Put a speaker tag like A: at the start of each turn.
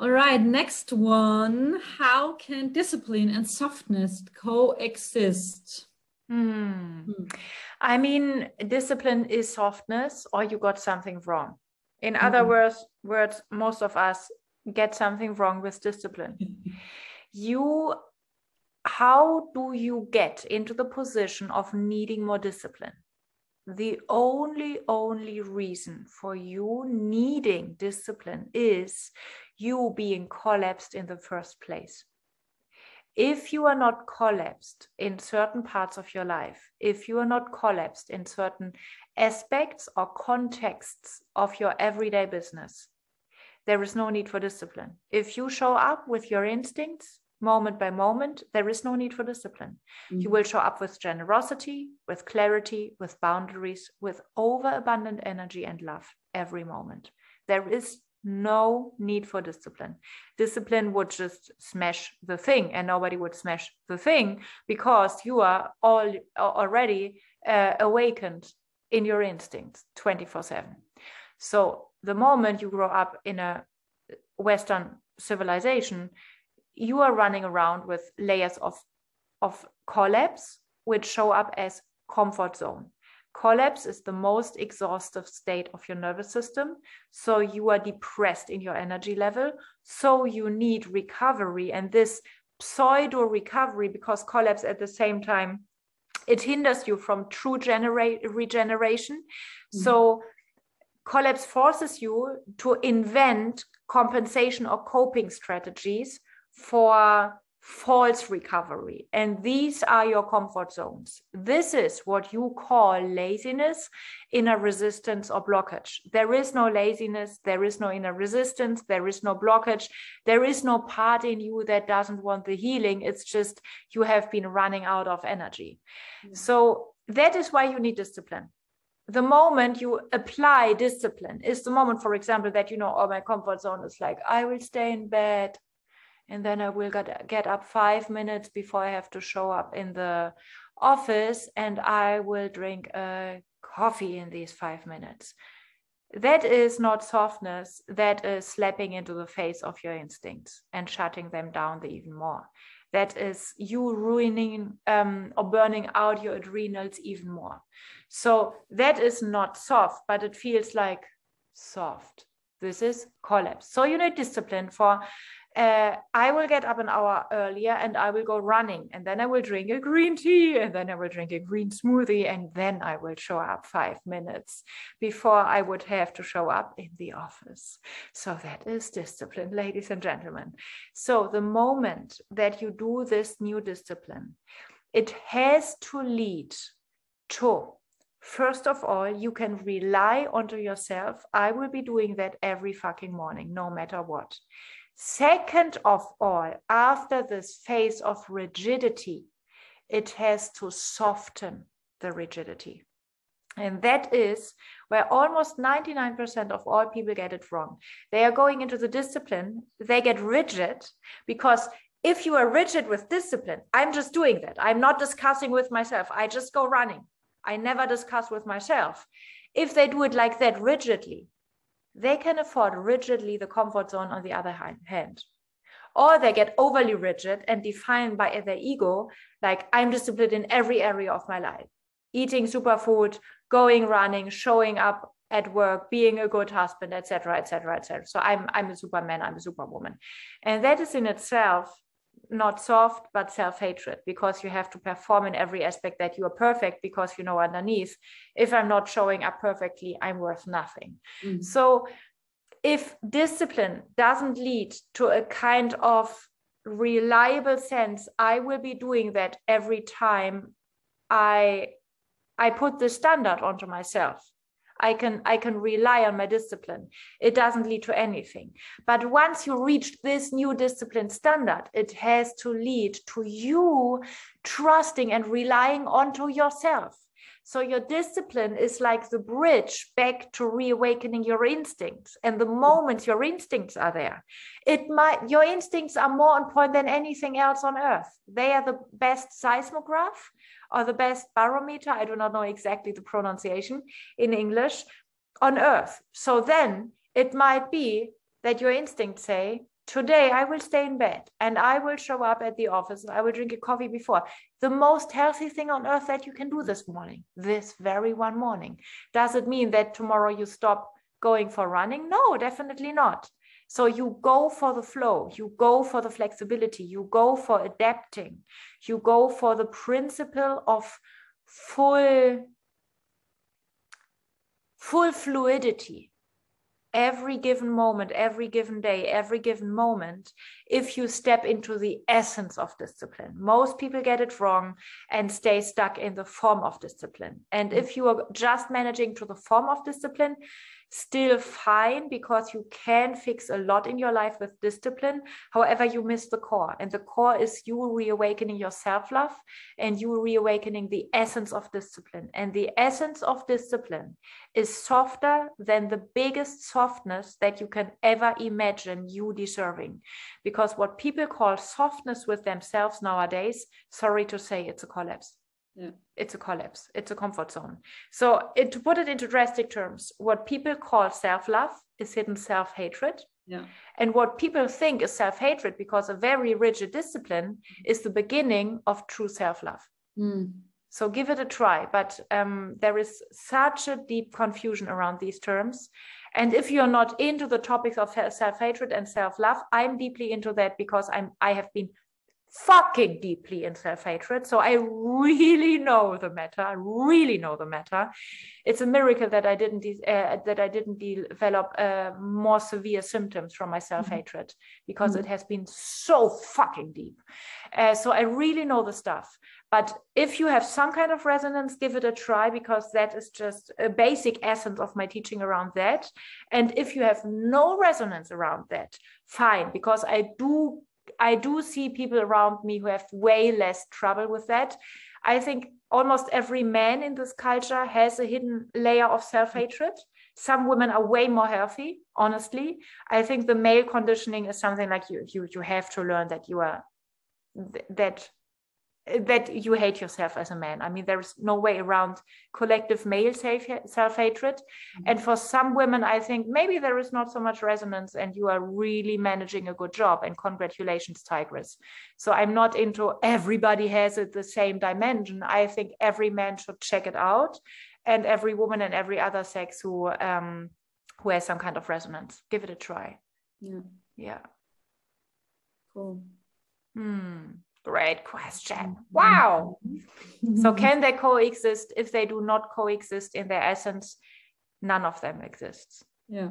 A: All right, next one. How can discipline and softness coexist? Hmm.
B: I mean, discipline is softness, or you got something wrong. In other words, most of us get something wrong with discipline. How do you get into the position of needing more discipline? The only reason for you needing discipline is you being collapsed in the first place. If you are not collapsed in certain parts of your life, if you are not collapsed in certain aspects or contexts of your everyday business, there is no need for discipline. If you show up with your instincts, moment by moment, there is no need for discipline. You will show up with generosity, with clarity, with boundaries, with overabundant energy and love every moment. There is no need for discipline. Discipline would just smash the thing, and nobody would smash the thing because you are already awakened in your instincts 24/7. So the moment you grow up in a Western civilization, you are running around with layers of collapse, which show up as comfort zone. Collapse is the most exhaustive state of your nervous system. So you are depressed in your energy level. So you need recovery, and this pseudo recovery, because collapse at the same time, it hinders you from true regeneration. So collapse forces you to invent compensation or coping strategies for false recovery. And these are your comfort zones. This is what you call laziness, inner resistance, or blockage. There is no laziness. There is no inner resistance. There is no blockage. There is no part in you that doesn't want the healing. It's just you have been running out of energy. So that is why you need discipline. The moment you apply discipline is the moment, for example, that my comfort zone is like, I will stay in bed and then I will get up 5 minutes before I have to show up in the office, and I will drink a coffee in these 5 minutes. That is not softness. That is slapping into the face of your instincts and shutting them down even more. That is you ruining or burning out your adrenals even more. So that is not soft, but it feels like soft. This is collapse. So you need discipline for, I will get up an hour earlier and I will go running, and then I will drink a green tea, and then I will drink a green smoothie, and then I will show up 5 minutes before I would have to show up in the office. So that is discipline, ladies and gentlemen. So the moment that you do this new discipline, it has to lead to, first of all, you can rely onto yourself. I will be doing that every fucking morning, no matter what. Second of all, after this phase of rigidity, it has to soften the rigidity. And that is where almost 99% of all people get it wrong. They are going into the discipline, they get rigid, because if you are rigid with discipline, I'm just doing that. I'm not discussing with myself. I just go running. I never discuss with myself. If they do it like that rigidly, they can afford rigidly the comfort zone on the other hand. Or they get overly rigid and defined by their ego, like I'm disciplined in every area of my life. Eating superfood, going running, showing up at work, being a good husband, etc., etc., etc. So I'm a superman, I'm a superwoman. And that is in itself not soft, but self-hatred, because you have to perform in every aspect that you are perfect, because underneath, if I'm not showing up perfectly, I'm worth nothing. So if discipline doesn't lead to a kind of reliable sense, I will be doing that every time I put the standard onto myself. I can rely on my discipline. It doesn't lead to anything. But once you reach this new discipline standard, it has to lead to you trusting and relying onto yourself. So your discipline is like the bridge back to reawakening your instincts. And the moment your instincts are there, your instincts are more on point than anything else on earth. They are the best seismograph or the best barometer. I do not know exactly the pronunciation in English on earth. So then it might be that your instincts say, today I will stay in bed and I will show up at the office. I will drink a coffee before. The most healthy thing on earth that you can do this morning, this very one morning. Does it mean that tomorrow you stop going for running? No, definitely not. So you go for the flow, you go for the flexibility, you go for adapting, you go for the principle of full fluidity. Every given moment, every given day, every given moment, if you step into the essence of discipline. Most people get it wrong and stay stuck in the form of discipline. And if you are just managing to the form of discipline, still fine, because you can fix a lot in your life with discipline. However, you miss the core, and the core is you reawakening your self-love and you reawakening the essence of discipline. And the essence of discipline is softer than the biggest softness that you can ever imagine you deserving. Because what people call softness with themselves nowadays, sorry to say, it's a collapse. Yeah. It's a collapse. It's a comfort zone. So to put it into drastic terms, what people call self-love is hidden self-hatred. Yeah. And what people think is self-hatred, because a very rigid discipline is the beginning of true self-love. So give it a try. But there is such a deep confusion around these terms. And if you're not into the topics of self-hatred and self-love, I'm deeply into that, because I have been fucking deeply in self-hatred. So I really know the matter. I really know the matter. It's a miracle that I didn't develop more severe symptoms from my self-hatred, because it has been so fucking deep. So I really know the stuff. But if you have some kind of resonance, give it a try, because that is just a basic essence of my teaching around that. And if you have no resonance around that, fine, because I do see people around me who have way less trouble with that. I think almost every man in this culture has a hidden layer of self-hatred. Some women are way more healthy, honestly. I think the male conditioning is something like you have to learn that you are that you hate yourself as a man. I mean, there is no way around collective male self-hatred. And for some women, I think maybe there is not so much resonance and you are really managing a good job, and congratulations, Tigress. So I'm not into everybody has it the same dimension. I think every man should check it out, and every woman and every other sex who has some kind of resonance, give it a try. Yeah. Cool. Great question. Wow. So can they coexist? If they do not coexist in their essence, none of them exists.
A: Yeah.